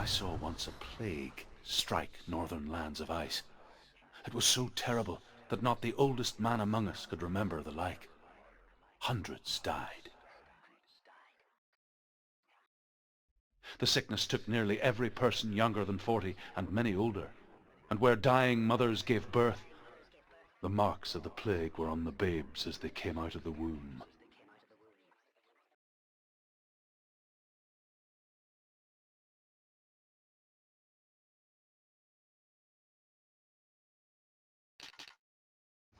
I saw once a plague strike northern lands of ice. It was so terrible that not the oldest man among us could remember the like. Hundreds died. The sickness took nearly every person younger than 40 and many older, and where dying mothers gave birth, the marks of the plague were on the babes as they came out of the womb.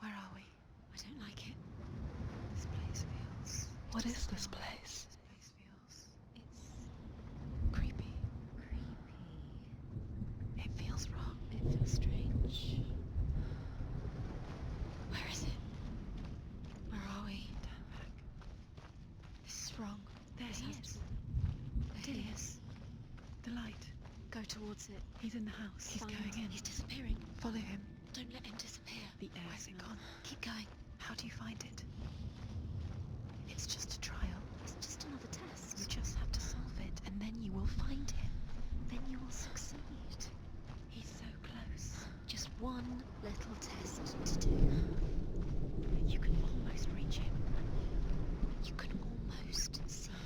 Where are we? I don't like it. This place feels... What is this place? This place feels... It's... creepy. It feels wrong. It feels strange. Where is it? Where are we? Turn back. This is wrong. There he is. There he is. The light. Go towards it. He's in the house. He's going in. He's disappearing. Follow him. Don't let him disappear. The air. Where's it gone? Keep going. How do you find it? It's just a trial. It's just another test. You just have to solve it, and then you will find him. Then you will succeed. He's so close. Just one little test to do. You can almost reach him. You can almost see him.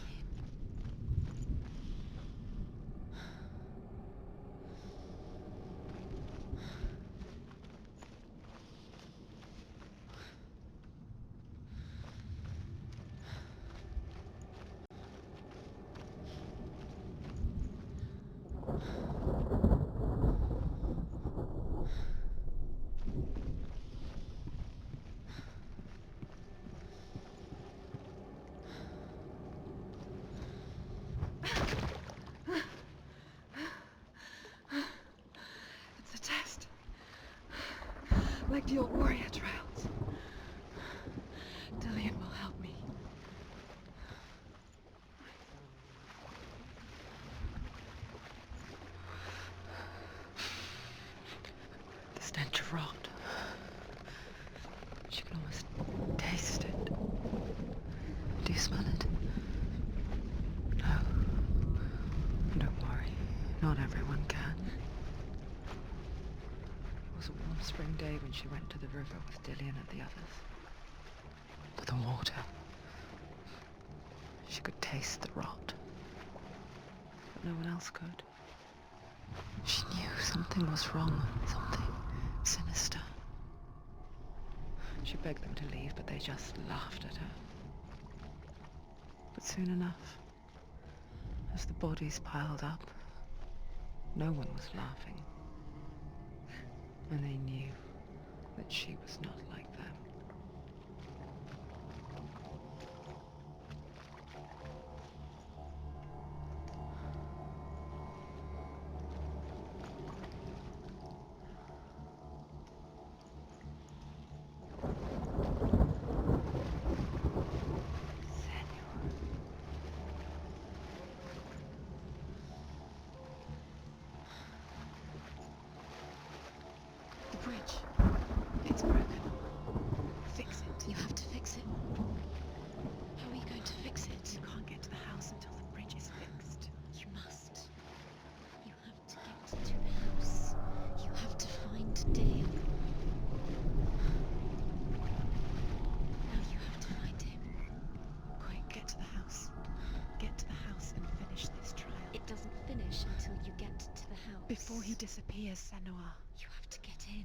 Like the old warrior trials. Dillian will help me. The stench of rot. She can almost taste it. Do you smell it? No. Don't worry. Not everyone can. It was a warm spring day when she went to the river with Dillian and the others. To the water. She could taste the rot. But no one else could. She knew something was wrong, something sinister. She begged them to leave, but they just laughed at her. But soon enough, as the bodies piled up, no one was laughing. And they knew that she was not like them. It's broken. Fix it. You have to fix it. How are you going to fix it? You can't get to the house until the bridge is fixed. You must. You have to get to the house. You have to find Dillian. Now you have to find him. Quick, get to the house. Get to the house and finish this trial. It doesn't finish until you get to the house. Before he disappears, Senua. You have to get in.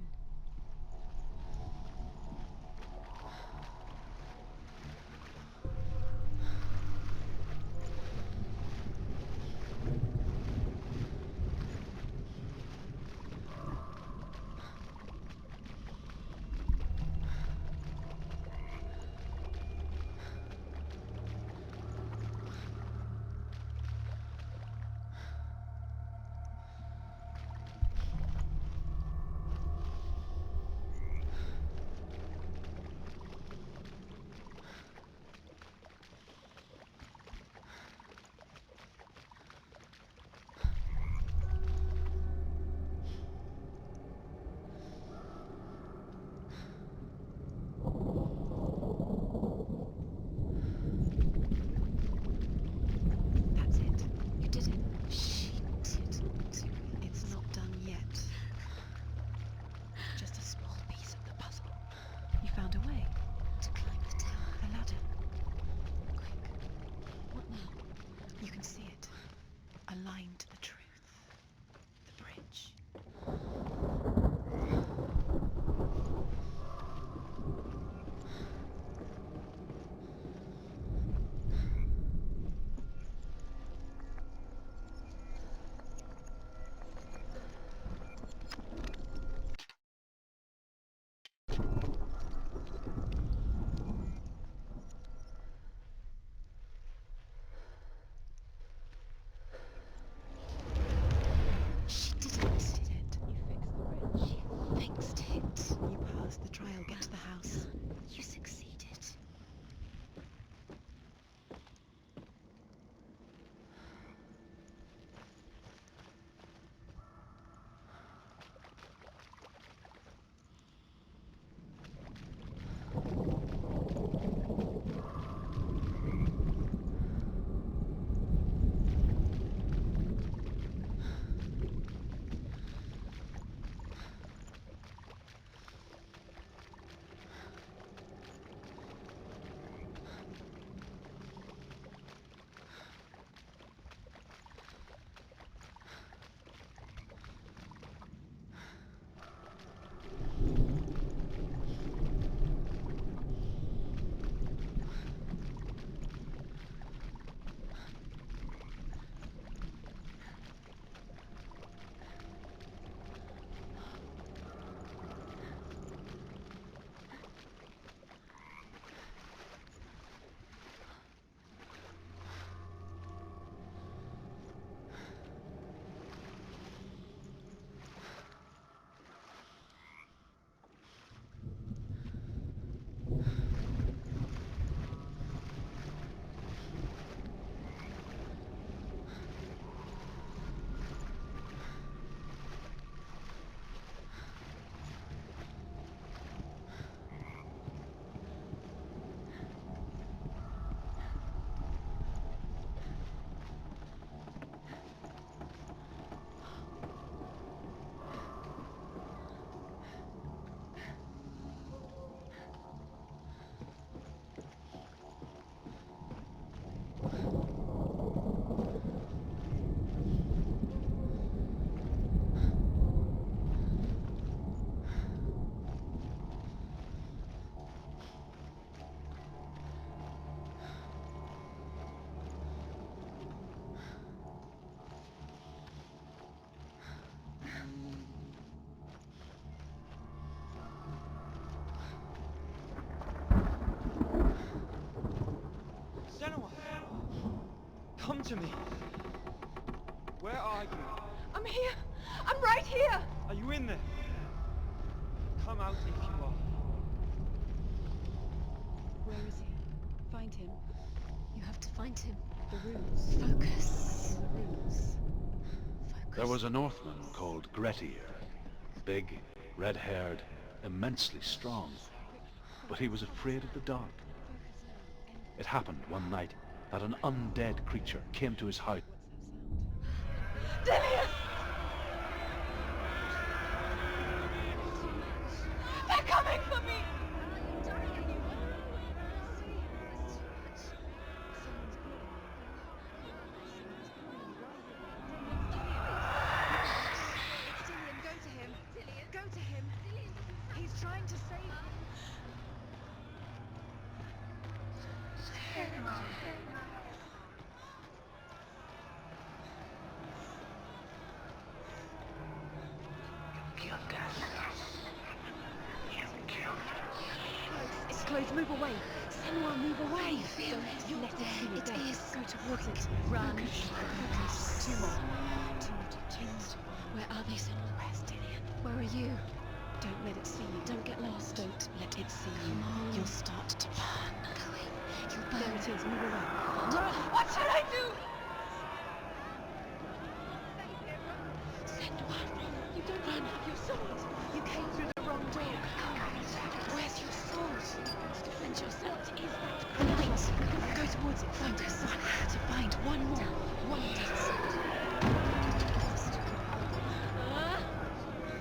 Senua! Come to me! Where are you? I'm here! I'm right here! Are you in there? Come out if you are. Where is he? Find him. You have to find him. The runes. Focus. The runes. Focus. There was a Northman called Grettir. Big, red-haired, immensely strong. But he was afraid of the dark. It happened one night that an undead creature came to his house. Dillius! They're coming for me! Trying to save you. It's close, move away. Senua, move away. Feel it. Don't let it see you. It Don't. is. Go towards it. Run. Focus. Two more. Two more. Where are they, Senua? Where's Dillian? Where are you? Don't let it see you. Don't get lost. Don't let it see you. Come on. You'll start to burn. Going. You'll There burn. it is. Move away. Run. What should I do? Senua, run. You don't run. Your sword. You came through the wrong door. Where's your sword? Defend yourself. What is that? Light. Go towards it. Focus. To find one more. One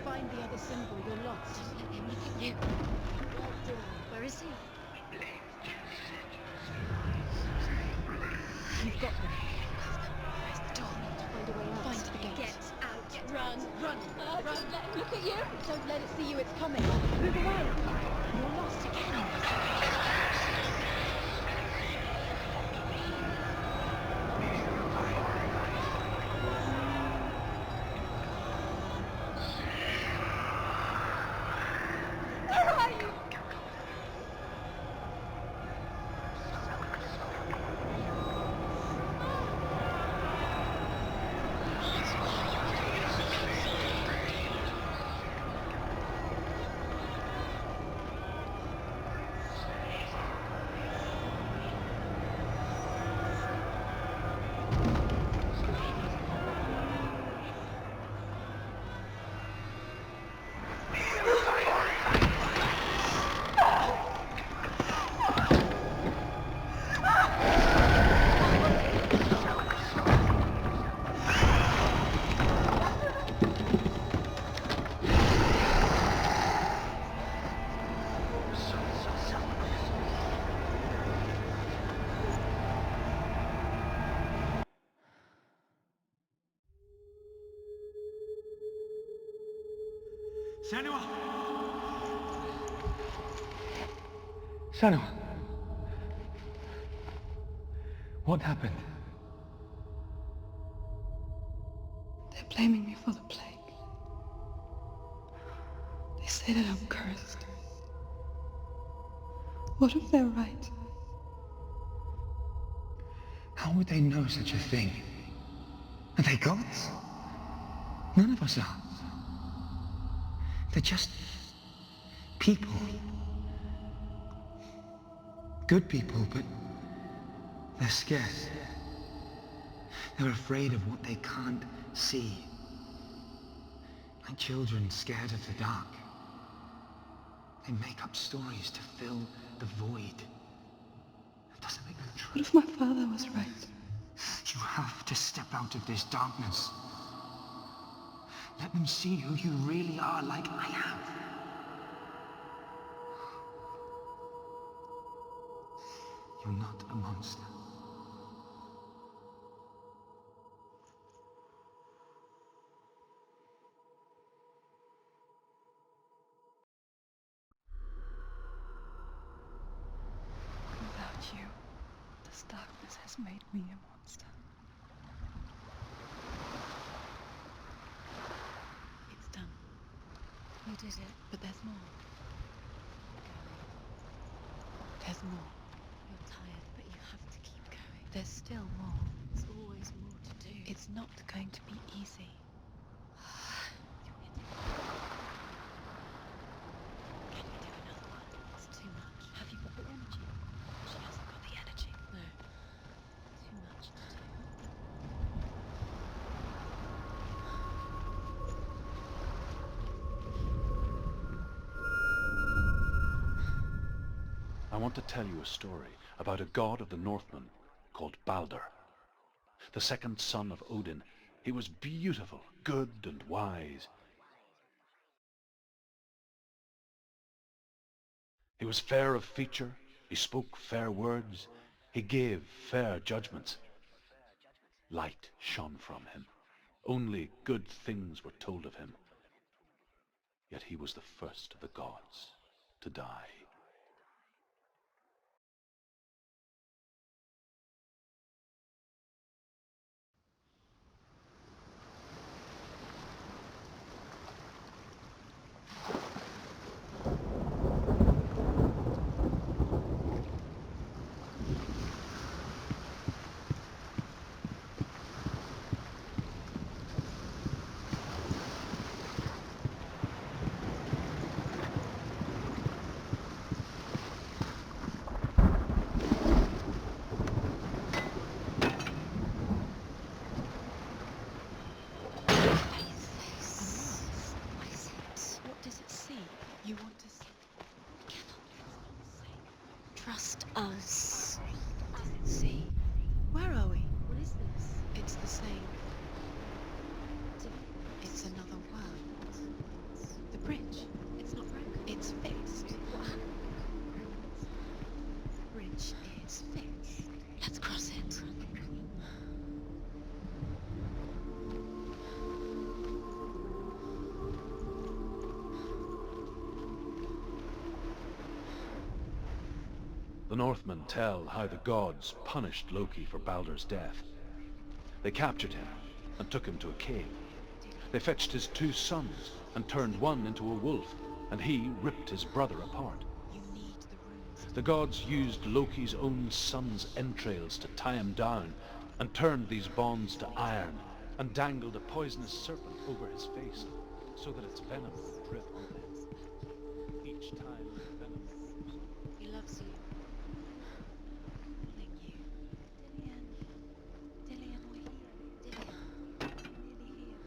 Find the other symbol. You're lost. Don't let him look at you. Where is he? You've got them. Where's the door? Find a way out. Find the gate. Get out. Run. Run. Run. Don't let him look at you. Don't let it see you. It's coming. Move away. You're lost again. Where are you? Senua! Senua! What happened? They're blaming me for the plague. They say that I'm cursed. What if they're right? How would they know such a thing? Are they gods? None of us are. They're just people. Good people, but they're scared. They're afraid of what they can't see. Like children scared of the dark. They make up stories to fill the void. That doesn't make them true. What if my father was right? You have to step out of this darkness. Let them see who you really are, like I am. You're not a monster. Without you, this darkness has made me a monster. It's done. You did it. But there's more. There's more. You're tired, but you have to keep going. There's still more. There's always more to do. It's not going to be easy. Can you do another one? It's too much. Have you got the energy? She hasn't got the energy. No. Too much to do. I want to tell you a story about a god of the Northmen called Balder. The second son of Odin. He was beautiful, good and wise. He was fair of feature, he spoke fair words, he gave fair judgments. Light shone from him. Only good things were told of him. Yet he was the first of the gods to die. What does it see? You want to see? Trust us. What does it see? Where are we? What is this? It's the same. It's another world. The bridge. It's not broken. It's fixed. The bridge is fixed. Let's cross it. The Northmen tell how the gods punished Loki for Balder's death. They captured him and took him to a cave. They fetched his 2 sons and turned one into a wolf, and he ripped his brother apart. You need the runes. The gods used Loki's own son's entrails to tie him down, and turned these bonds to iron, and dangled a poisonous serpent over his face, so that its venom would drip on him. Each time the venom rose. He loves you. Calling you. Dillian. Dillian, we're here. Dillian. Nearly here.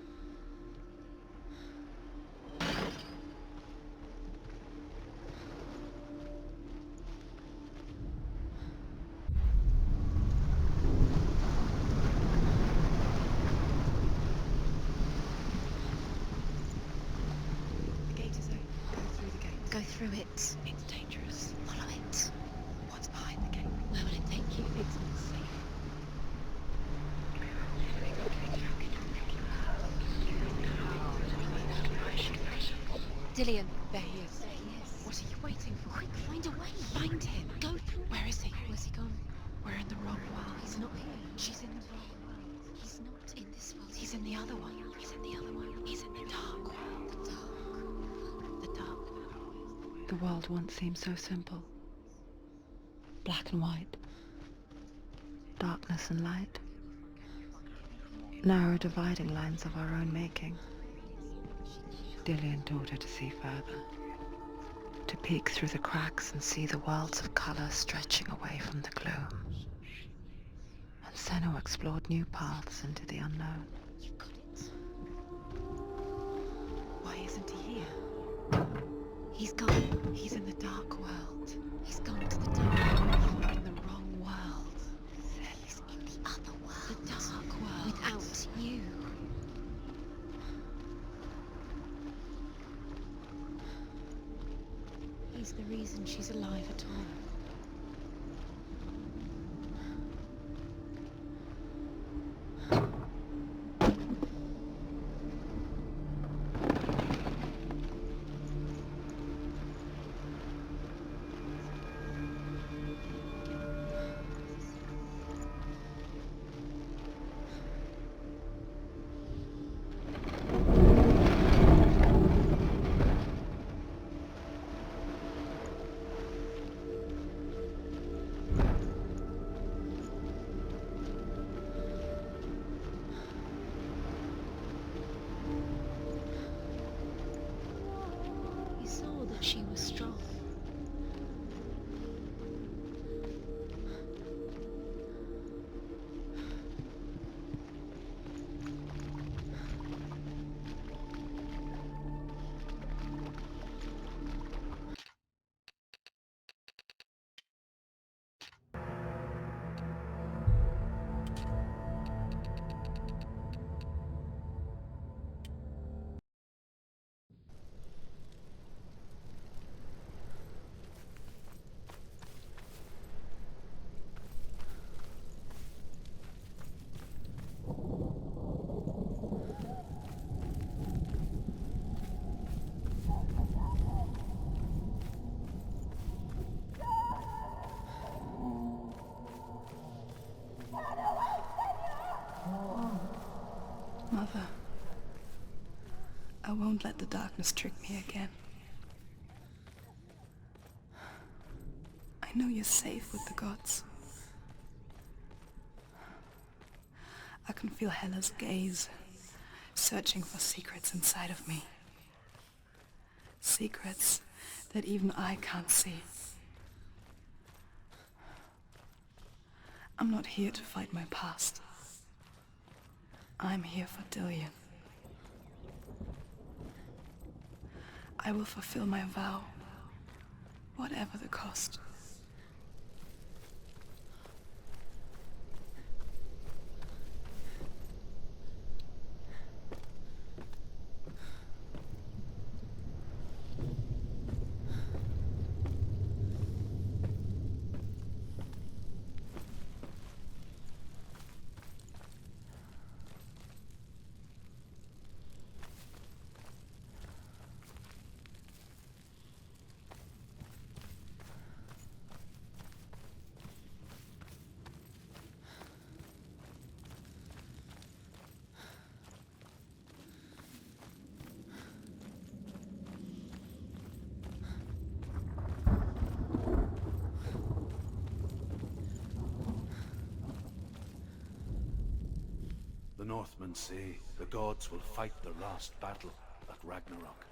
The gate is open. Go through the gate. Go through it. It's dangerous. Follow it. What's behind the gate? Where will it take you? It's not safe. Dillian. There he is. There he is. What are you waiting for? Quick, find a way. Find him. Go through. Where is he? Where's he gone? We're in the wrong world. He's not here. She's in the wrong world. He's not in this world. He's in the other one. He's in the other one. He's in the dark world. The dark. The dark world. The world once seemed so simple. Black and white. Darkness and light. Narrow dividing lines of our own making. Dillian taught her to see further. To peek through the cracks and see the worlds of colour stretching away from the gloom. And Senua explored new paths into the unknown. You've got it. Why isn't he here? He's gone. He's in the dark world. He's gone to the dark world. You're in the wrong world. He's in the other world. The dark world. Without you. He's the reason she's alive at all. won't let the darkness trick me again. I know you're safe with the gods. I can feel Hela's gaze, searching for secrets inside of me. Secrets that even I can't see. I'm not here to fight my past. I'm here for Dillion. I will fulfill my vow, whatever the cost. The Northmen say the gods will fight their last battle at Ragnarok.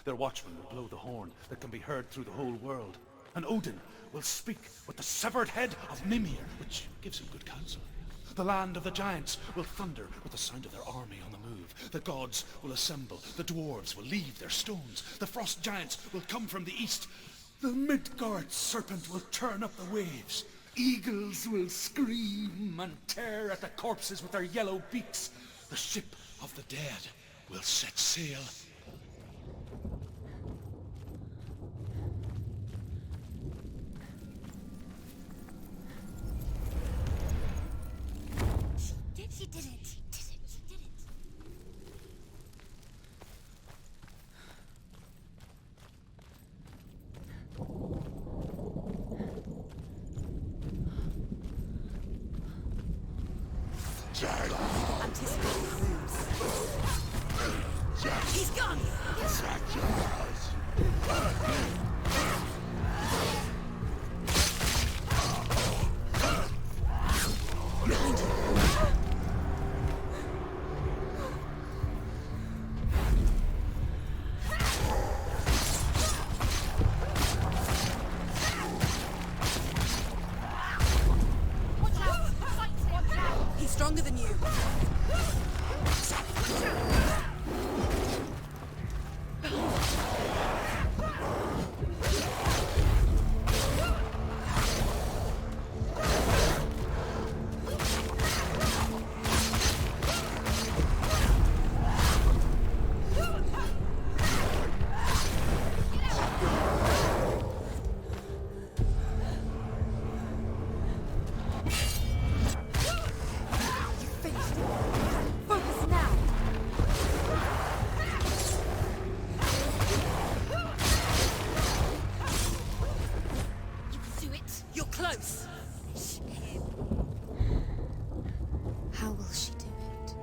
Their watchmen will blow the horn that can be heard through the whole world. And Odin will speak with the severed head of Mimir, which gives him good counsel. The land of the giants will thunder with the sound of their army on the move. The gods will assemble. The dwarves will leave their stones. The frost giants will come from the east. The Midgard serpent will turn up the waves. Eagles will scream and tear at the corpses with their yellow beaks. The ship of the dead will set sail. She did it. She did it. He's gone! He's stronger than you. Close. How will she do it?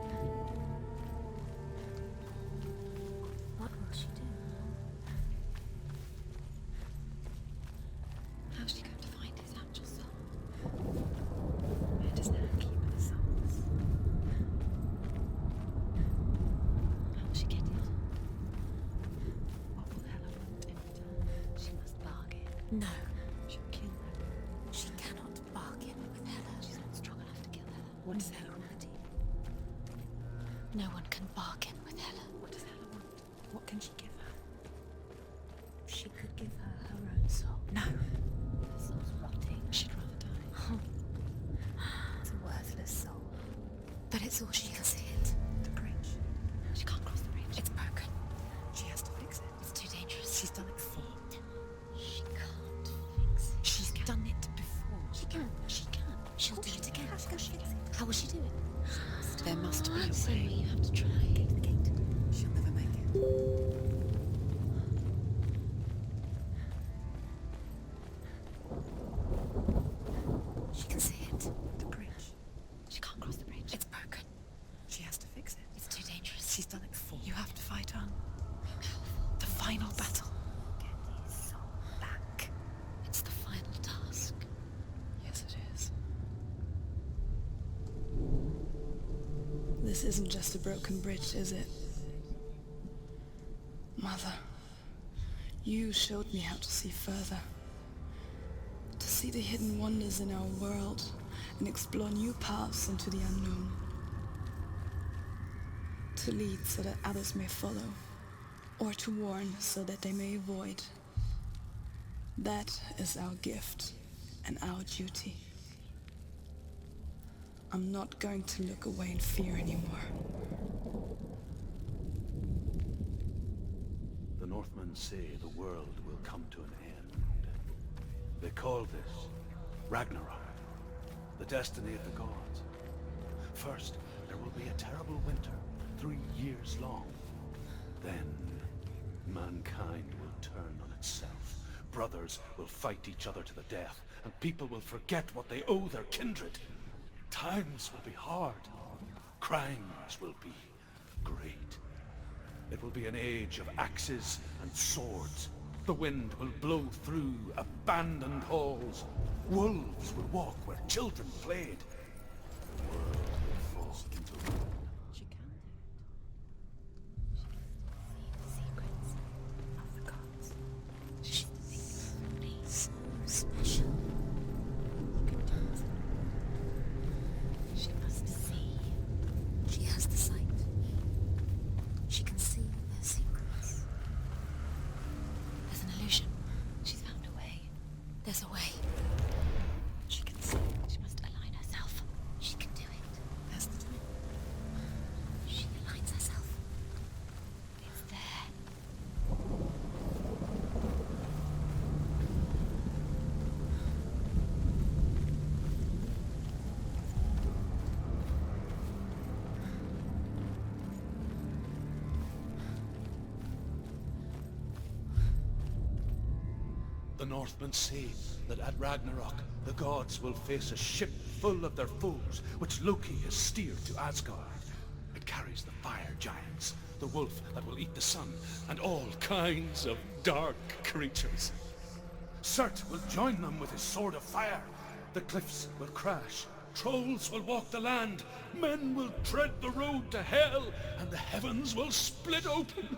What will she do? How's she going to find his actual soul? Where does Hela keep her souls? How will she get it? What will Hela want in return? She must bargain. No. She'll kill her. She cannot bargain with Hela. She's not strong enough to kill Hela. What does Hela want? No one can bargain with Hela. What does Hela want? What can she give her? She could give her her own soul. No. Her soul's rotting. She'd rather die. It's a worthless soul. But it's all she can see it. The bridge. She can't cross the bridge. It's broken. She has to fix it. It's too dangerous. She's done it before. She can't fix it. She's done it before. She can. She can. She'll do it again. How can she fix it? How will she do it? There must be a Senua, way. you have to try. Get to the gate. She'll never make it. She can see it. The bridge. She can't cross the bridge. It's broken. She has to fix it. It's too dangerous. She's done it before. You have to fight on. final battle. Get his soul back. It's the final task. Yes, it is. This isn't just a broken bridge, is it? Mother, you showed me how to see further. To see the hidden wonders in our world and explore new paths into the unknown. To lead so that others may follow, or to warn so that they may avoid. That is our gift and our duty. I'm not going to look away in fear anymore. The Northmen say the world will come to an end. They call this Ragnarok, the destiny of the gods. First, there will be a terrible winter, 3 years long. Then, mankind will turn on itself. Brothers will fight each other to the death, and people will forget what they owe their kindred. Times will be hard. Crimes will be great. It will be an age of axes and swords. The wind will blow through abandoned halls. Wolves will walk where children played. The world will fall into ruin. She can do See the secrets of the gods. She thinks so special. She must see. She has the sight. She can see their secrets. There's an illusion. She's found a way. There's a way. She can see. She must align herself. She can do it. There's the twin. She aligns herself. It's there. The Northmen say that at Ragnarok, the gods will face a ship full of their foes, which Loki has steered to Asgard. It carries the fire giants, the wolf that will eat the sun, and all kinds of dark creatures. Surt will join them with his sword of fire. The cliffs will crash. Trolls will walk the land. Men will tread the road to hell, and the heavens will split open.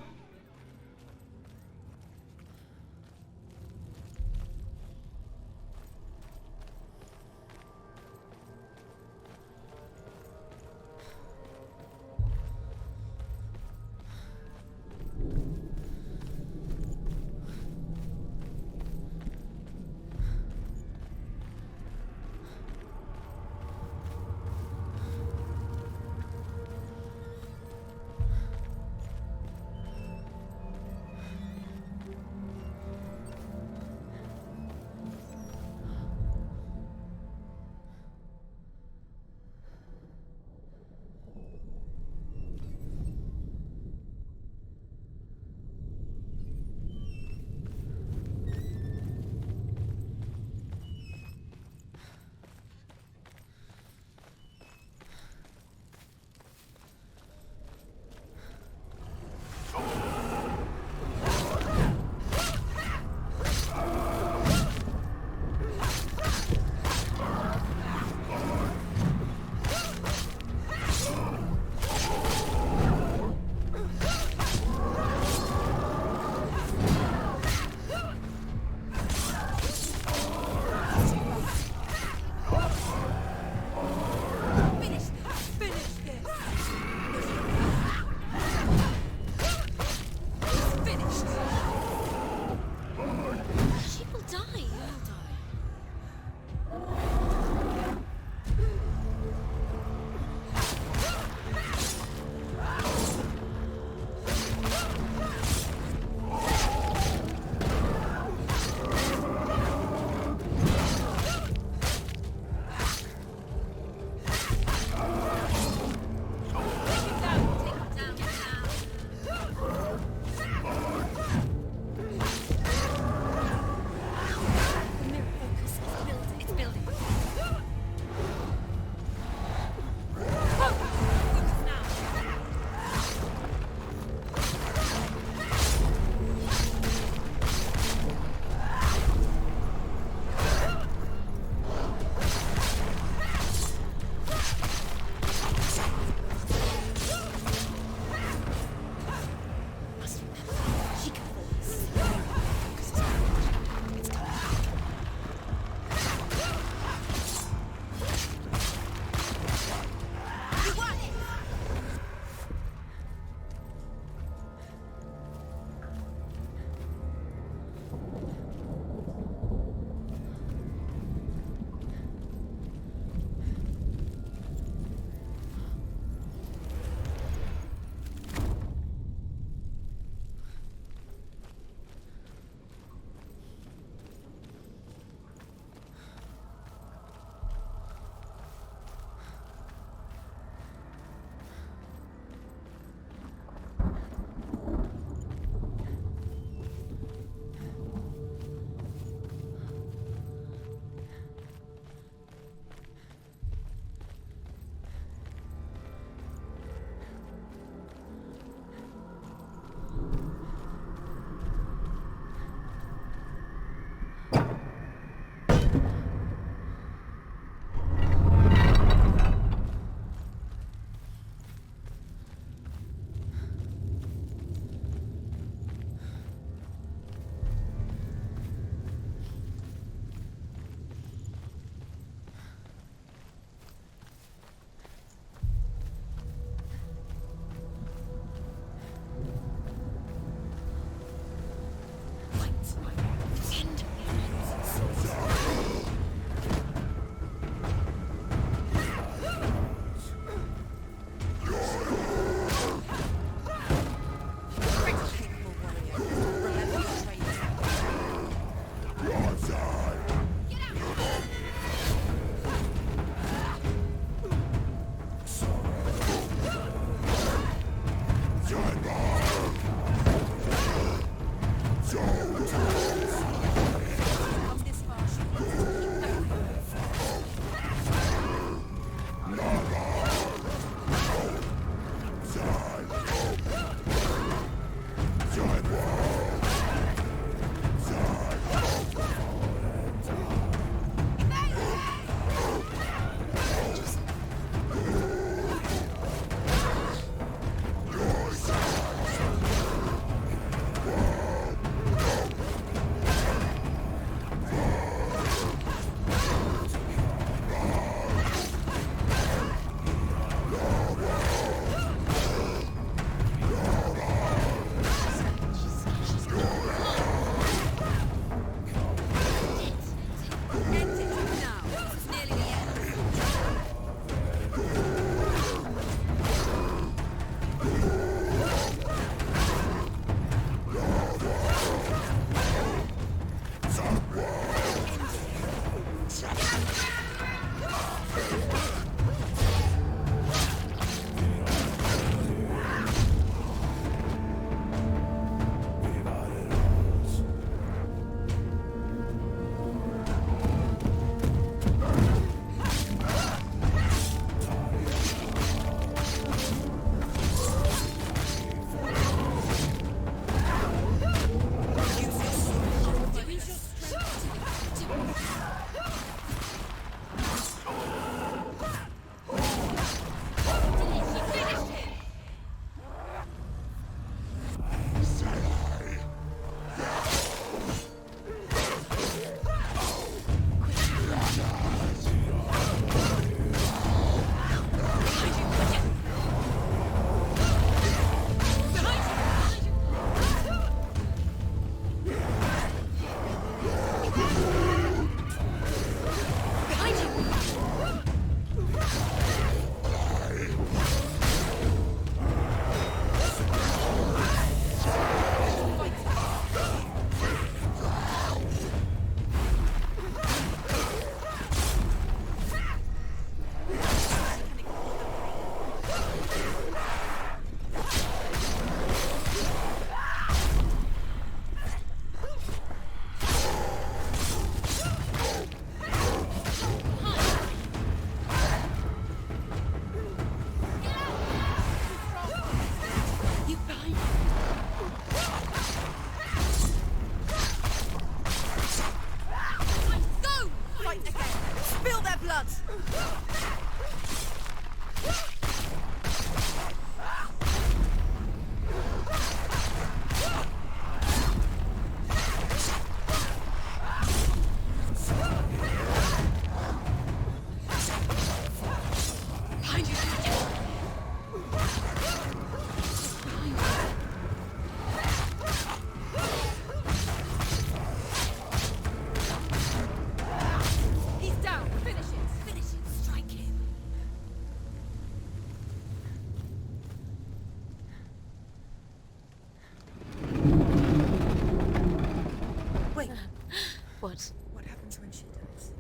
What? What happens when she dies?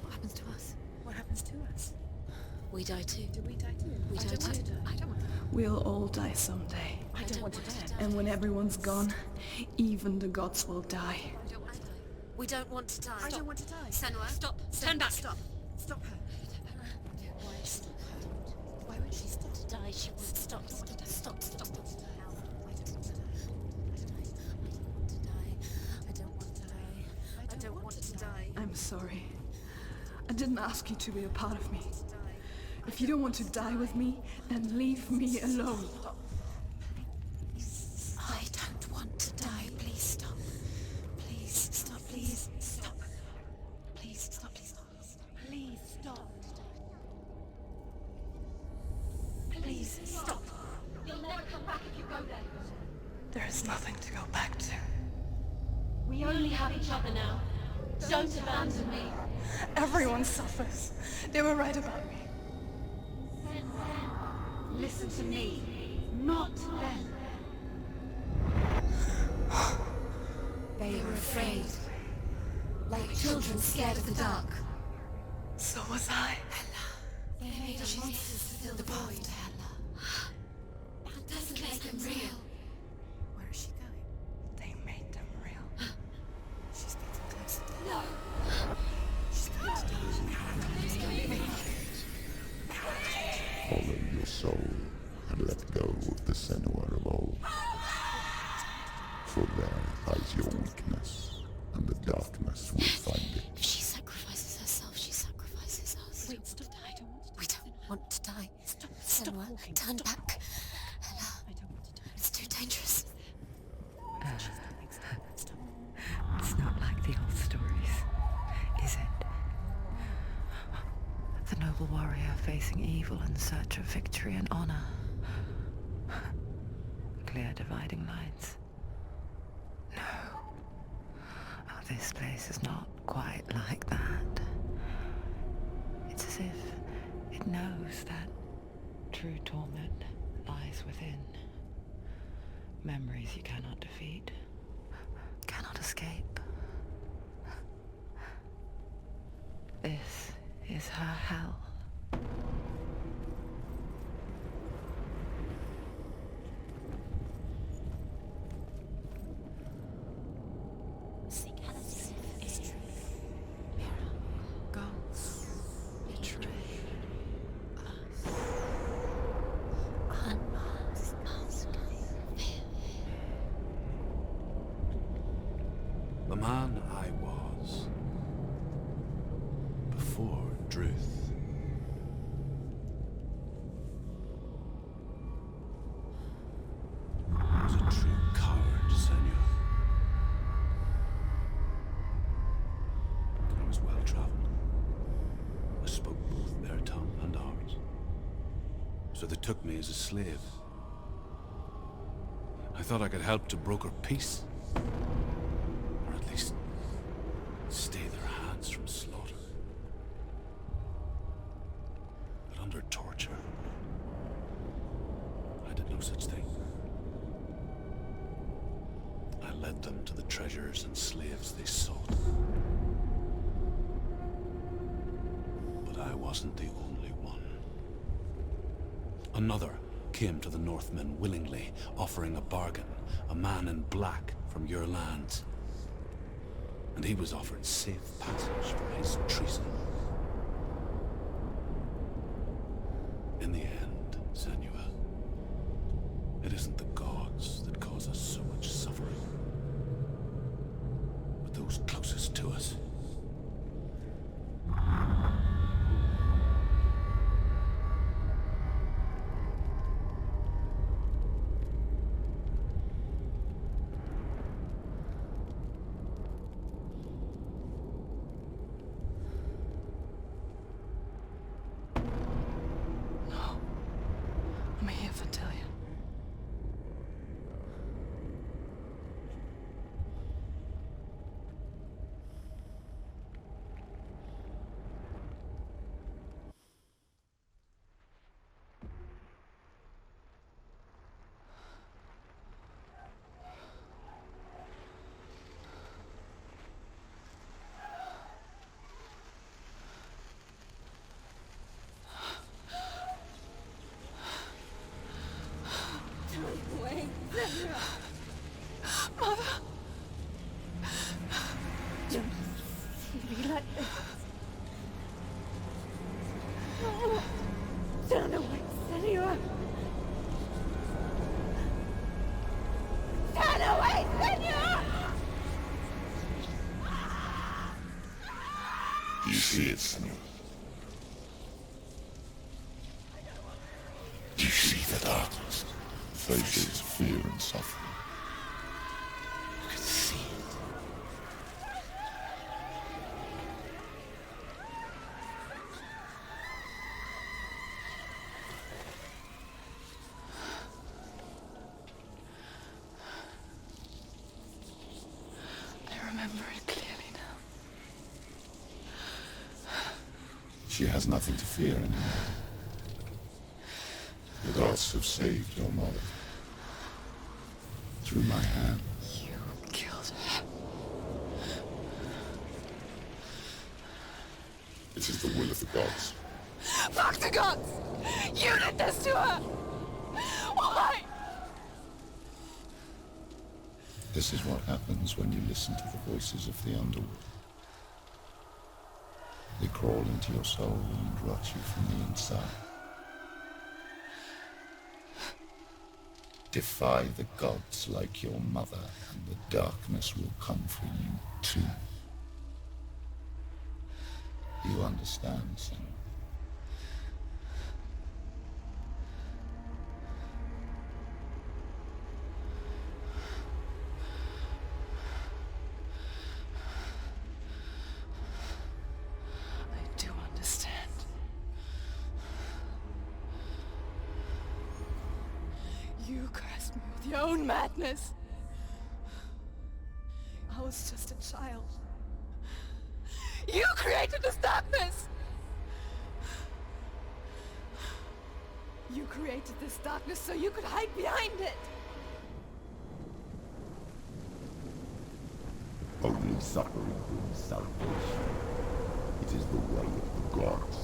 What happens to us? What happens to us? We die too. Do we die too? We I die don't want too. to die. I don't want to die. We'll all die someday. I don't want to die. And when everyone's gone, even the gods will die. We don't want to die. I don't want to die. Senua, stop. Turn back. Stop. Stop her. Why stop her? Why would she stop to die? She won't stop. Stop. Stop. I don't want to die. I don't want to die. I'm sorry. I didn't ask you to be a part of me. If you don't want to die with me, then leave me alone. I don't want to die. Please stop. Please stop. Please stop. Please stop. Please stop. Please stop. Please stop. You'll never come back if you go there. There is nothing to go back to. We only have each other now. Don't abandon me. Everyone suffers. They were right about me. Listen to me, not them. They were afraid. Like children scared of the dark. So was I. They made a monster to fill the void. That doesn't make them real. Where is she going? They made them real. She's getting closer. No! She's going to die. She's going to die. Follow your soul and let go of the Senua of old. For there lies your weakness, and the darkness will find it. If she sacrifices herself, she sacrifices us. Wait, stop. I don't want to We die. don't want to die. Stop Senua, walking. turn Stop. back. Ella, I don't want to die. it's too dangerous. It's not like the old stories, is it? The noble warrior facing evil in search of victory and honor. Clear dividing lines. No. Oh, this place is not quite like that. It's as if it knows that true torment lies within. Memories you cannot defeat, cannot escape. This is her hell. Seek Alice. It's true. Gods betray us. Unmasked. The man I was before Druth. I was a true coward, Senua. I was well-traveled. I spoke both their tongue and ours. So they took me as a slave. I thought I could help to broker peace. Or at least stay their hands from slaughter. But under torture, I did no such thing. I led them to the treasures and slaves they sought. But I wasn't the only one. Another came to the Northmen willingly, offering a bargain, a man in black from your lands. And he was offered safe passage for his treason. In the end, Senua, it isn't the gods that cause us so much suffering, but those closest to us. You see it, Senua? You see the darkness, faces fear and suffering. You can see it. I remember it clearly now. She has nothing to fear anymore. The gods have saved your mother. Through my hand. You killed her. It is the will of the gods. Fuck the gods! You did this to her! Why? This is what happens when you listen to the voices of the underworld. They crawl into your soul and rot you from the inside. Defy the gods like your mother, and the darkness will come for you too. You understand, Senua? I do understand. You cursed me with your own madness. I was just a child. You created this darkness! You created this darkness so you could hide behind it! Only suffering brings salvation. It is the way of the gods.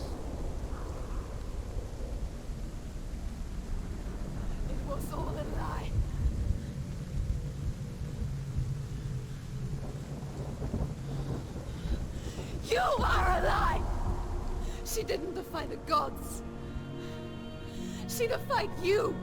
It was all a lie. You are a lie! She didn't defy the gods. She defied you!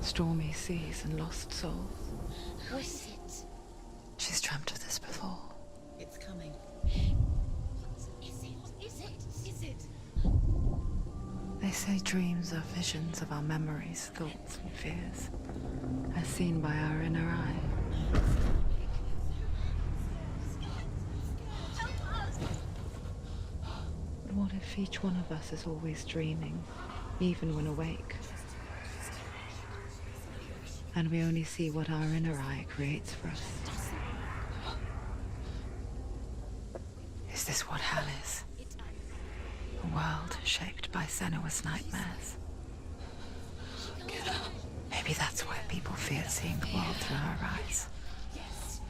Stormy seas and lost souls. Who is it? She's dreamt of this before. It's coming. Is it? Is it? Is it? They say dreams are visions of our memories, thoughts and fears, as seen by our inner eye. But what if each one of us is always dreaming, even when awake? And we only see what our inner eye creates for us. Is this what hell is? A world shaped by Senua's nightmares. Maybe that's why people fear seeing the world through her eyes. Yes,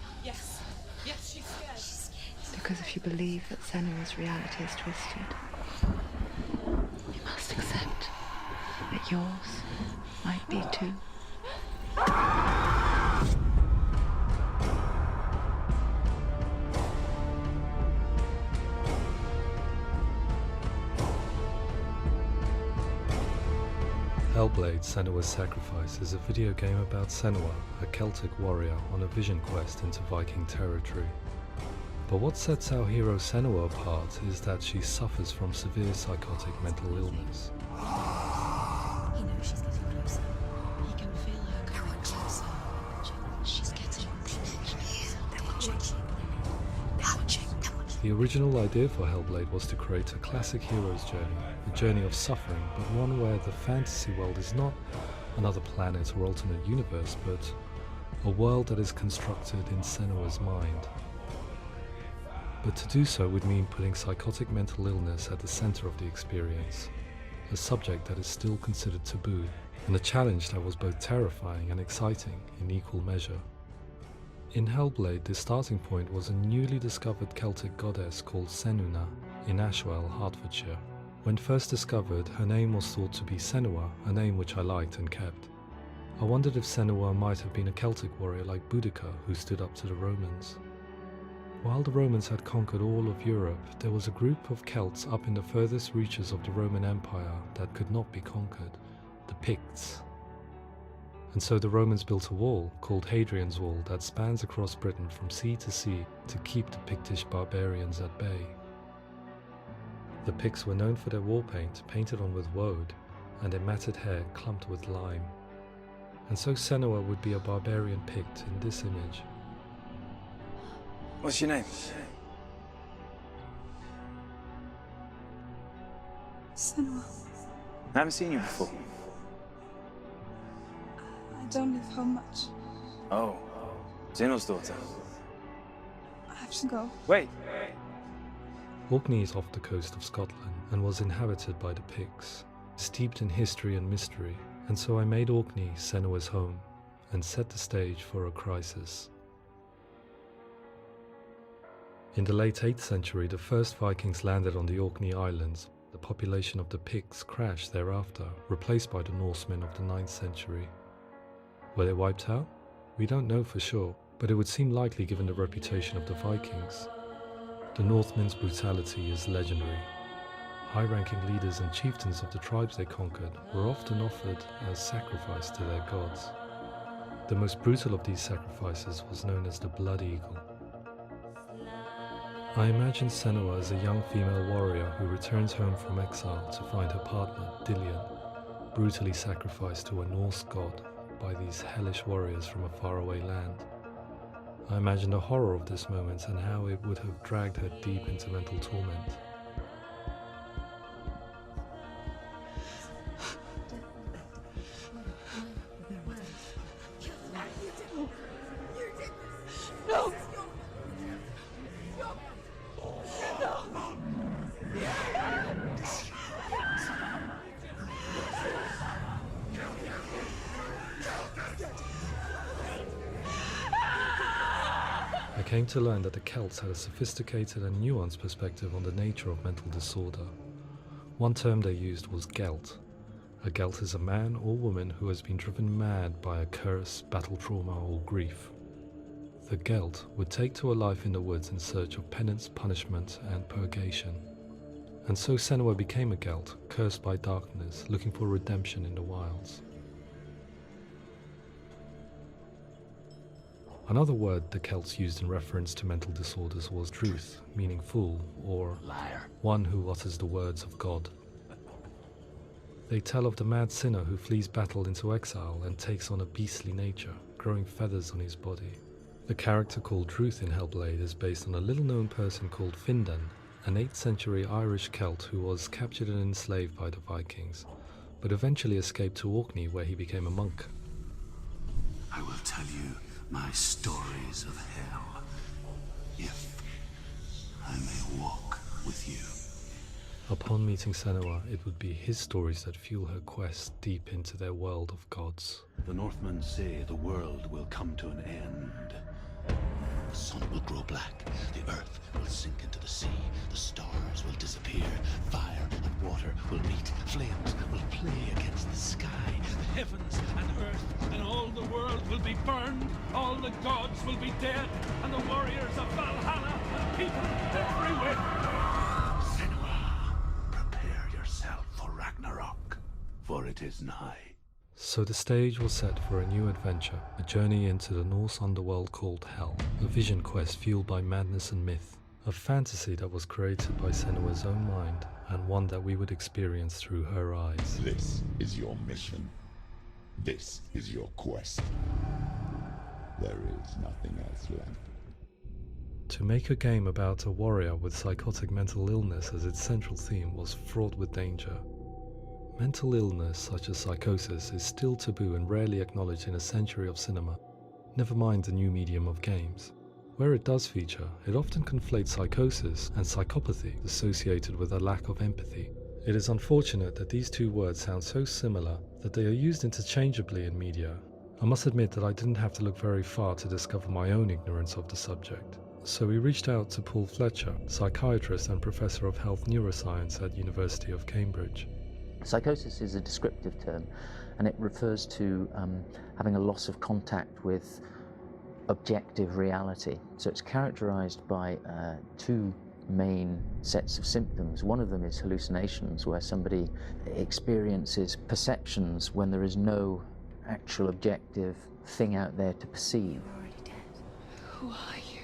she's scared. Because if you believe that Senua's reality is twisted, you must accept that yours might be too. Hellblade: Senua's Sacrifice is a video game about Senua, a Celtic warrior on a vision quest into Viking territory. But what sets our hero Senua apart is that she suffers from severe psychotic mental illness. He knows she's getting closer. He can feel her coming closer. She's getting closer. They're watching. The original idea for Hellblade was to create a classic hero's journey, a journey of suffering, but one where the fantasy world is not another planet or alternate universe, but a world that is constructed in Senua's mind. But to do so would mean putting psychotic mental illness at the center of the experience, a subject that is still considered taboo, and a challenge that was both terrifying and exciting in equal measure. In Hellblade, the starting point was a newly discovered Celtic goddess called Senua in Ashwell, Hertfordshire. When first discovered, her name was thought to be Senua, a name which I liked and kept. I wondered if Senua might have been a Celtic warrior like Boudica who stood up to the Romans. While the Romans had conquered all of Europe, there was a group of Celts up in the furthest reaches of the Roman Empire that could not be conquered, the Picts. And so the Romans built a wall, called Hadrian's Wall, that spans across Britain from sea to sea to keep the Pictish barbarians at bay. The Picts were known for their war paint, painted on with woad, and their matted hair clumped with lime. And so Senua would be a barbarian Pict in this image. What's your name? Senua. I haven't seen you before. I don't live home much. Oh, Zeno's daughter. I have to go. Wait! Orkney is off the coast of Scotland and was inhabited by the Picts, steeped in history and mystery, and so I made Orkney Senua's home and set the stage for a crisis. In the late 8th century, the first Vikings landed on the Orkney Islands. The population of the Picts crashed thereafter, replaced by the Norsemen of the 9th century. Were they wiped out? We don't know for sure, but it would seem likely given the reputation of the Vikings. The Northmen's brutality is legendary. High-ranking leaders and chieftains of the tribes they conquered were often offered as sacrifice to their gods. The most brutal of these sacrifices was known as the Blood Eagle. I imagine Senua as a young female warrior who returns home from exile to find her partner, Dillion, brutally sacrificed to a Norse god by these hellish warriors from a faraway land. I imagine the horror of this moment and how it would have dragged her deep into mental torment. I came to learn that the Celts had a sophisticated and nuanced perspective on the nature of mental disorder. One term they used was Gelt. A Gelt is a man or woman who has been driven mad by a curse, battle trauma, or grief. The Gelt would take to a life in the woods in search of penance, punishment, and purgation. And so Senua became a Gelt, cursed by darkness, looking for redemption in the wilds. Another word the Celts used in reference to mental disorders was druth, meaning fool, or liar, one who utters the words of God. They tell of the mad sinner who flees battle into exile and takes on a beastly nature, growing feathers on his body. The character called Druth in Hellblade is based on a little-known person called Findan, an 8th century Irish Celt who was captured and enslaved by the Vikings, but eventually escaped to Orkney where he became a monk. I will tell you my stories of hell, if I may walk with you. Upon meeting Senua, it would be his stories that fuel her quest deep into their world of gods. The Northmen say the world will come to an end. The sun will grow black, the earth will sink into the sea, the stars will disappear, fire and water will meet, flames will play against the sky. The heavens and earth and all the world will be burned, all the gods will be dead, and the warriors of Valhalla and people everywhere. Senua, prepare yourself for Ragnarok, for it is nigh. So the stage was set for a new adventure, a journey into the Norse underworld called Hell, a vision quest fueled by madness and myth, a fantasy that was created by Senua's own mind, and one that we would experience through her eyes. This is your mission. This is your quest. There is nothing else left. To make a game about a warrior with psychotic mental illness as its central theme was fraught with danger. Mental illness, such as psychosis, is still taboo and rarely acknowledged in a century of cinema, never mind the new medium of games. Where it does feature, it often conflates psychosis and psychopathy associated with a lack of empathy. It is unfortunate that these two words sound so similar that they are used interchangeably in media. I must admit that I didn't have to look very far to discover my own ignorance of the subject. so we reached out to Paul Fletcher, psychiatrist and professor of health neuroscience at University of Cambridge. Psychosis is a descriptive term, and it refers to having a loss of contact with objective reality. So it's characterized by two main sets of symptoms. One of them is hallucinations, where somebody experiences perceptions when there is no actual objective thing out there to perceive. You're already dead. Who are you?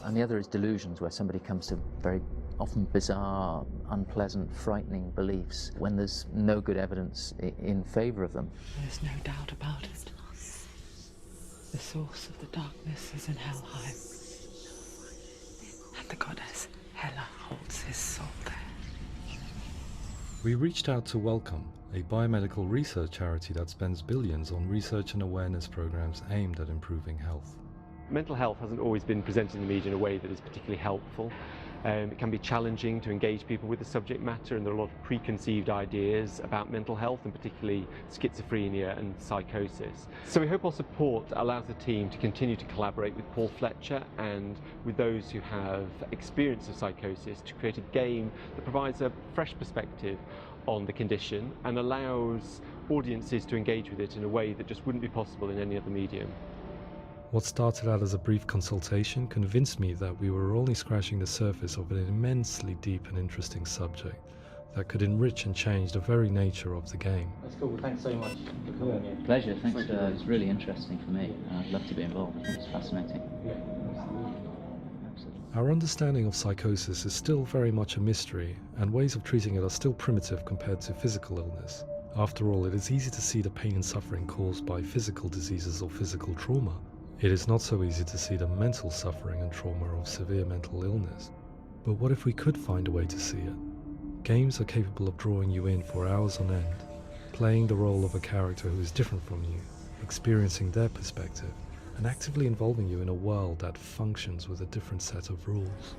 And the other is delusions, where somebody comes to very often bizarre, unpleasant, frightening beliefs when there's no good evidence in favor of them. There's no doubt about it. The source of the darkness is in Helheim, and the goddess Hela holds his soul there. We reached out to Welcome, a biomedical research charity that spends billions on research and awareness programs aimed at improving health. Mental health hasn't always been presented in the media in a way that is particularly helpful. It can be challenging to engage people with the subject matter, and there are a lot of preconceived ideas about mental health, and particularly schizophrenia and psychosis. So we hope our support allows the team to continue to collaborate with Paul Fletcher and with those who have experience of psychosis to create a game that provides a fresh perspective on the condition and allows audiences to engage with it in a way that just wouldn't be possible in any other medium. What started out as a brief consultation convinced me that we were only scratching the surface of an immensely deep and interesting subject that could enrich and change the very nature of the game. That's cool. Thanks so much for coming here. Pleasure. Thanks. It's really interesting for me. I'd love to be involved. I think it's fascinating. Yeah. Absolutely. Our understanding of psychosis is still very much a mystery, and ways of treating it are still primitive compared to physical illness. After all, it is easy to see the pain and suffering caused by physical diseases or physical trauma. It is not so easy to see the mental suffering and trauma of severe mental illness. But what if we could find a way to see it? Games are capable of drawing you in for hours on end, playing the role of a character who is different from you, experiencing their perspective, and actively involving you in a world that functions with a different set of rules.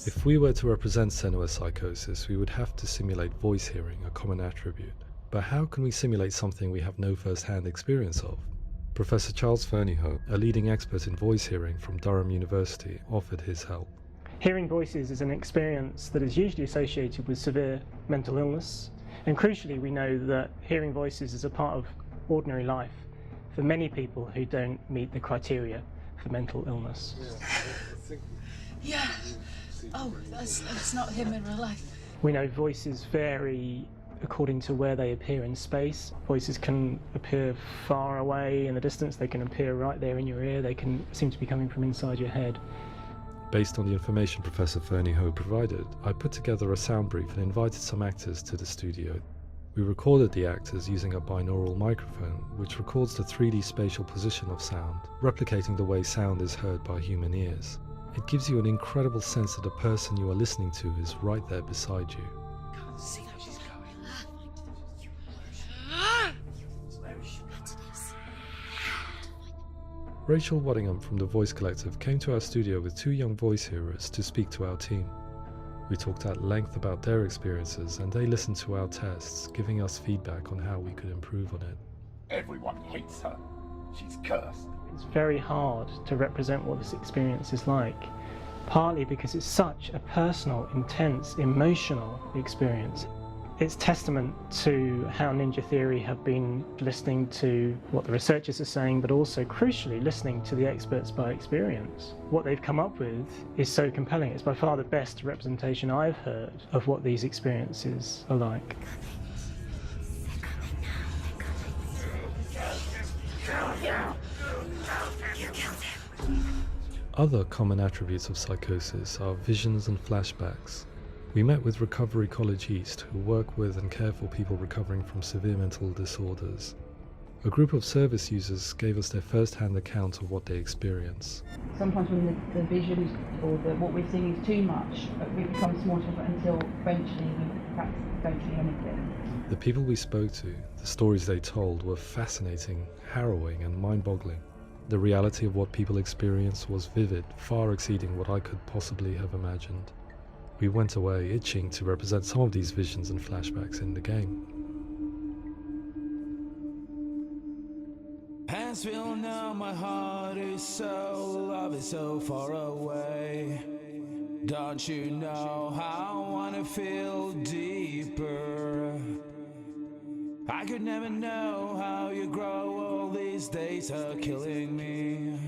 If we were to represent Senua's psychosis, we would have to simulate voice hearing, a common attribute. But how can we simulate something we have no first-hand experience of? Professor Charles Fernyhough, a leading expert in voice hearing from Durham University, offered his help. Hearing voices is an experience that is usually associated with severe mental illness, and crucially we know that hearing voices is a part of ordinary life for many people who don't meet the criteria for mental illness. Yeah. Oh, that's not him in real life. We know voices vary according to where they appear in space. Voices can appear far away in the distance, they can appear right there in your ear, they can seem to be coming from inside your head. Based on the information Professor Fernyhough provided, I put together a sound brief and invited some actors to the studio. We recorded the actors using a binaural microphone, which records the 3D spatial position of sound, replicating the way sound is heard by human ears. It gives you an incredible sense that the person you are listening to is right there beside you. Can't see how she's going. Rachel Waddingham from the Voice Collective came to our studio with 2 young voice hearers to speak to our team. We talked at length about their experiences, and they listened to our tests, giving us feedback on how we could improve on it. Everyone hates her. She's cursed. It's very hard to represent what this experience is like, partly because it's such a personal, intense, emotional experience. It's testament to how Ninja Theory have been listening to what the researchers are saying, but also, crucially, listening to the experts by experience. What they've come up with is so compelling. It's by far the best representation I've heard of what these experiences are like. Other common attributes of psychosis are visions and flashbacks. We met with Recovery College East, who work with and care for people recovering from severe mental disorders. A group of service users gave us their first-hand account of what they experience. Sometimes when the visions or what we're seeing is too much, it becomes more difficult until eventually we perhaps don't see anything. The people we spoke to, the stories they told, were fascinating, harrowing and mind-boggling. The reality of what people experienced was vivid, far exceeding what I could possibly have imagined. We went away itching to represent some of these visions and flashbacks in the game. As we all know, my heart is so, love is so far away. Don't you know how I wanna feel deeper? I could never know how you grow, all these days are killing me.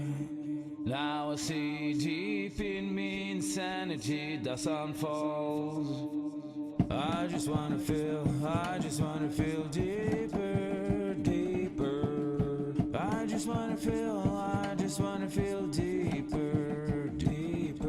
Now I see deep in me insanity does unfold. I just wanna feel deeper, deeper. I just wanna feel deeper, deeper.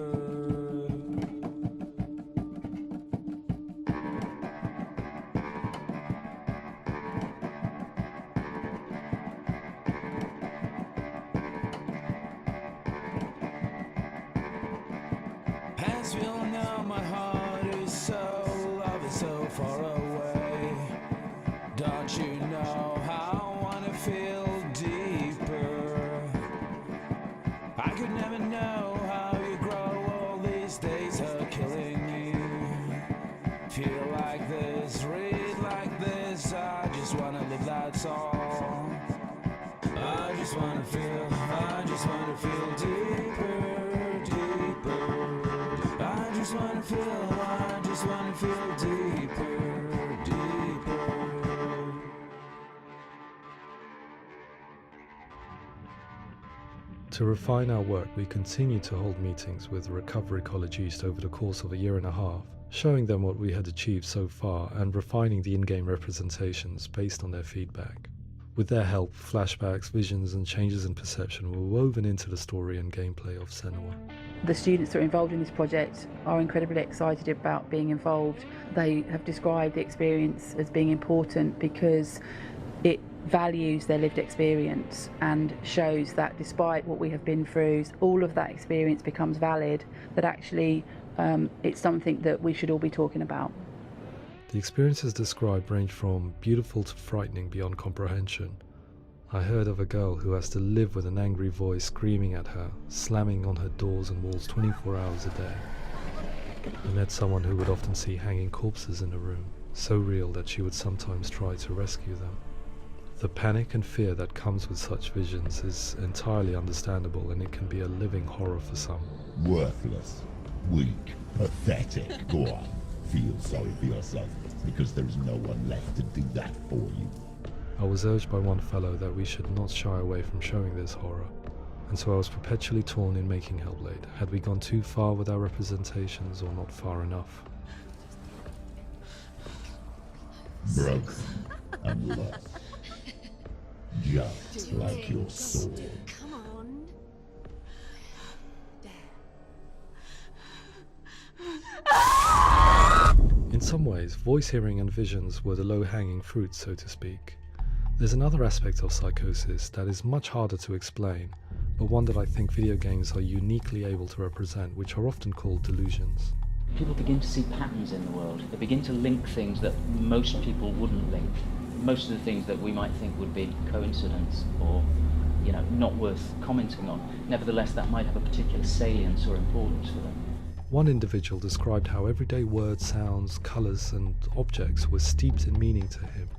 As we all know, my heart is so, love is so far away. Don't you know how I wanna feel deeper? I could never know how you grow, all these days are killing me. Feel like this, read like this, I just wanna live, that's all. I just wanna feel deeper, deeper. I just wanna feel deeper, deeper. To refine our work, we continue to hold meetings with Recovery College East over the course of a year and a half, showing them what we had achieved so far and refining the in-game representations based on their feedback. With their help, flashbacks, visions and changes in perception were woven into the story and gameplay of Senua. The students that are involved in this project are incredibly excited about being involved. They have described the experience as being important because it values their lived experience and shows that despite what we have been through, all of that experience becomes valid, that actually it's something that we should all be talking about. The experiences described range from beautiful to frightening beyond comprehension. I heard of a girl who has to live with an angry voice screaming at her, slamming on her doors and walls 24 hours a day. I met someone who would often see hanging corpses in a room, so real that she would sometimes try to rescue them. The panic and fear that comes with such visions is entirely understandable, and it can be a living horror for some. Worthless, weak, pathetic. Go on, feel sorry for yourself, because there is no one left to do that for you. I was urged by one fellow that we should not shy away from showing this horror, and so I was perpetually torn in making Hellblade. Had we gone too far with our representations or not far enough? Broken and lost, just like your soul. Come on. In some ways, voice hearing and visions were the low-hanging fruit, so to speak. There's another aspect of psychosis that is much harder to explain, but one that I think video games are uniquely able to represent, which are often called delusions. People begin to see patterns in the world. They begin to link things that most people wouldn't link. Most of the things that we might think would be coincidence or, not worth commenting on. Nevertheless, that might have a particular salience or importance for them. One individual described how everyday words, sounds, colours and objects were steeped in meaning to him,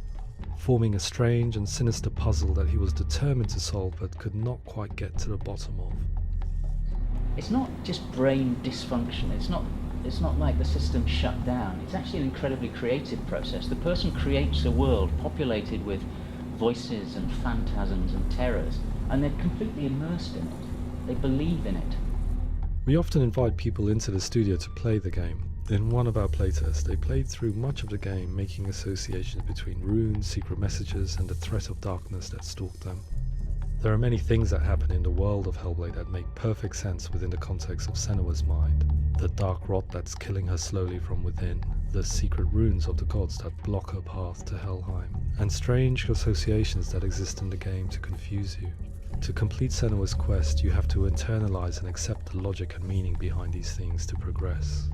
forming a strange and sinister puzzle that he was determined to solve but could not quite get to the bottom of. It's not just brain dysfunction. It's not like the system shut down. It's actually an incredibly creative process. The person creates a world populated with voices and phantasms and terrors, and they're completely immersed in it. They believe in it. We often invite people into the studio to play the game. In one of our playtests, they played through much of the game, making associations between runes, secret messages, and the threat of darkness that stalked them. There are many things that happen in the world of Hellblade that make perfect sense within the context of Senua's mind. The dark rot that's killing her slowly from within, the secret runes of the gods that block her path to Helheim, and strange associations that exist in the game to confuse you. To complete Senua's quest, you have to internalize and accept the logic and meaning behind these things to progress.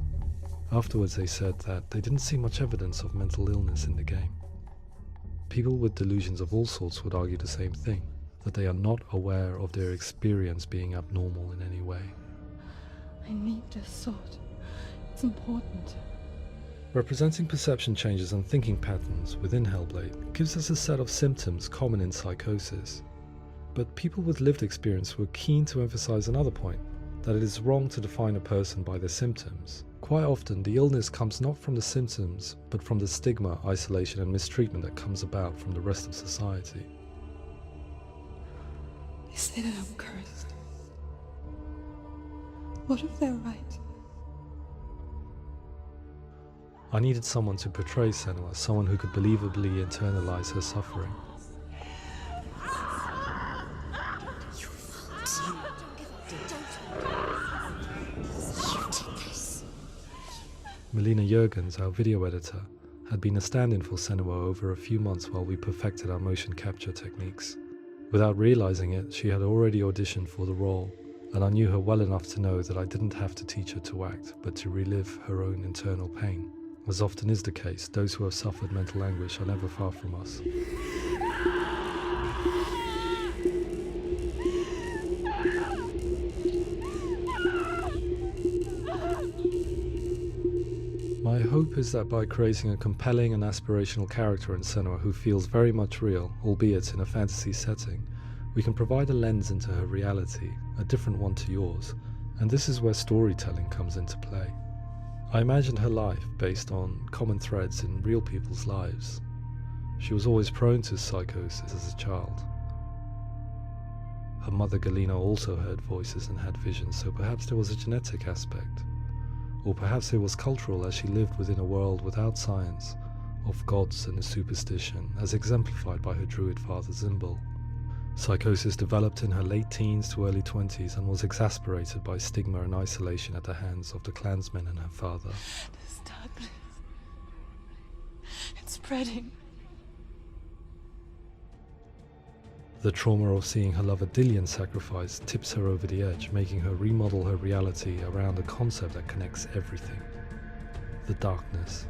Afterwards, they said that they didn't see much evidence of mental illness in the game. People with delusions of all sorts would argue the same thing, that they are not aware of their experience being abnormal in any way. I need this sword. It's important. Representing perception changes and thinking patterns within Hellblade gives us a set of symptoms common in psychosis. But people with lived experience were keen to emphasize another point, that it is wrong to define a person by their symptoms. Quite often, the illness comes not from the symptoms, but from the stigma, isolation and mistreatment that comes about from the rest of society. They say that I'm cursed. What if they're right? I needed someone to portray Senua, someone who could believably internalize her suffering. Melina Jurgens, our video editor, had been a stand-in for Senua over a few months while we perfected our motion capture techniques. Without realizing it, she had already auditioned for the role, and I knew her well enough to know that I didn't have to teach her to act, but to relive her own internal pain. As often is the case, those who have suffered mental anguish are never far from us. My hope is that by creating a compelling and aspirational character in Senua who feels very much real, albeit in a fantasy setting, we can provide a lens into her reality, a different one to yours, and this is where storytelling comes into play. I imagined her life based on common threads in real people's lives. She was always prone to psychosis as a child. Her mother Galina also heard voices and had visions, so perhaps there was a genetic aspect. Or perhaps it was cultural, as she lived within a world without science, of gods and a superstition, as exemplified by her druid father Zimbal. Psychosis developed in her late teens to early 20s and was exacerbated by stigma and isolation at the hands of the clansmen and her father. This darkness, it's spreading. The trauma of seeing her lover Dillian sacrificed tips her over the edge, making her remodel her reality around a concept that connects everything: the darkness.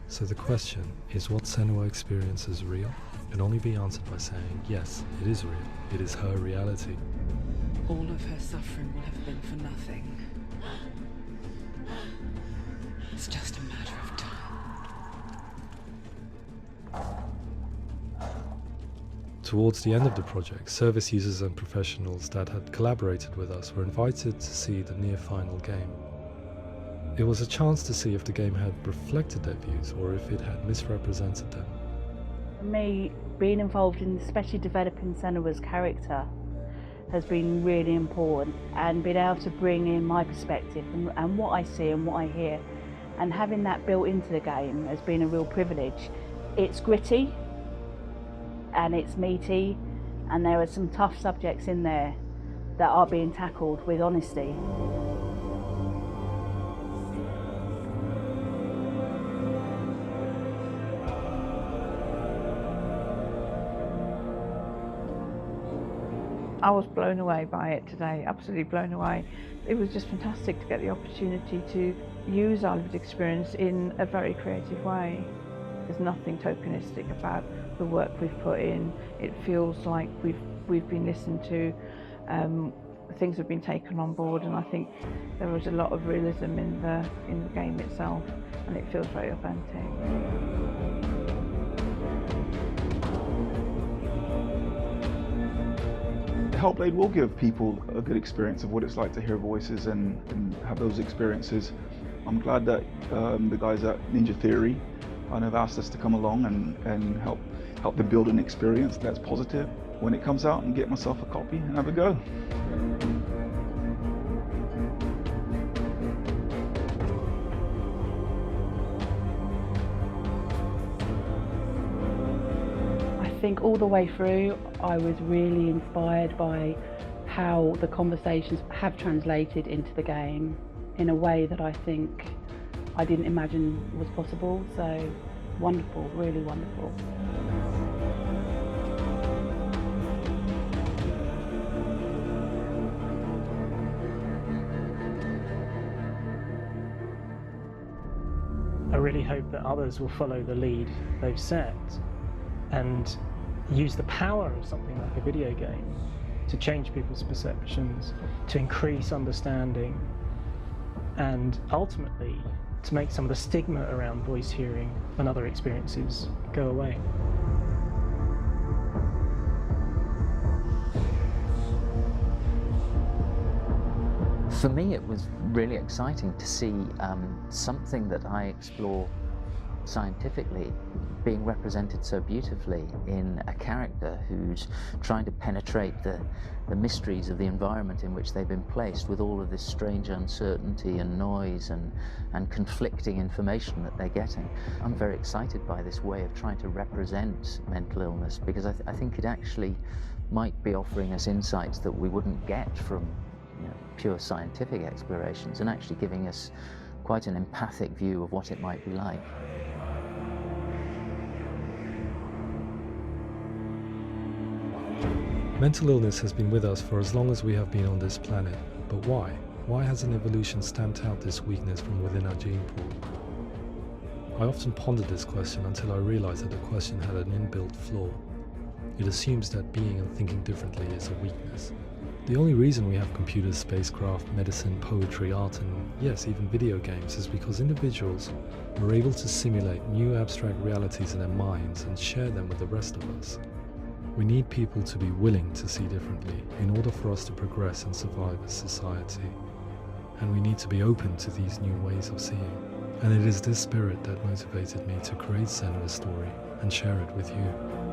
So the question, is what Senua experiences real? Can only be answered by saying, yes, it is real. It is her reality. All of her suffering will have been for nothing. It's just a matter of time. Towards the end of the project, service users and professionals that had collaborated with us were invited to see the near-final game. It was a chance to see if the game had reflected their views or if it had misrepresented them. For me, being involved in especially developing Senua's character has been really important, and being able to bring in my perspective and what I see and what I hear, and having that built into the game has been a real privilege. It's gritty and it's meaty, and there are some tough subjects in there that are being tackled with honesty. I was blown away by it today, absolutely blown away. It was just fantastic to get the opportunity to use our lived experience in a very creative way. There's nothing tokenistic about the work we've put in. It feels like we've been listened to, things have been taken on board, and I think there was a lot of realism in the game itself, and it feels very authentic. Hellblade will give people a good experience of what it's like to hear voices and have those experiences. I'm glad that the guys at Ninja Theory have asked us to come along and help them build an experience that's positive when it comes out, and get myself a copy and have a go. I think all the way through I was really inspired by how the conversations have translated into the game in a way that I think I didn't imagine was possible. So wonderful, really wonderful. I really hope that others will follow the lead they've set and use the power of something like a video game to change people's perceptions, to increase understanding, and ultimately to make some of the stigma around voice hearing and other experiences go away. For me, it was really exciting to see something that I explore scientifically being represented so beautifully in a character who's trying to penetrate the mysteries of the environment in which they've been placed, with all of this strange uncertainty and noise and conflicting information that they're getting. I'm very excited by this way of trying to represent mental illness, because I think it actually might be offering us insights that we wouldn't get from pure scientific explorations, and actually giving us quite an empathic view of what it might be like. Mental illness has been with us for as long as we have been on this planet, but why? Why hasn't evolution stamped out this weakness from within our gene pool? I often pondered this question until I realized that the question had an inbuilt flaw. It assumes that being and thinking differently is a weakness. The only reason we have computers, spacecraft, medicine, poetry, art, and yes, even video games is because individuals are able to simulate new abstract realities in their minds and share them with the rest of us. We need people to be willing to see differently in order for us to progress and survive as society. And we need to be open to these new ways of seeing. And it is this spirit that motivated me to create Senua's story and share it with you.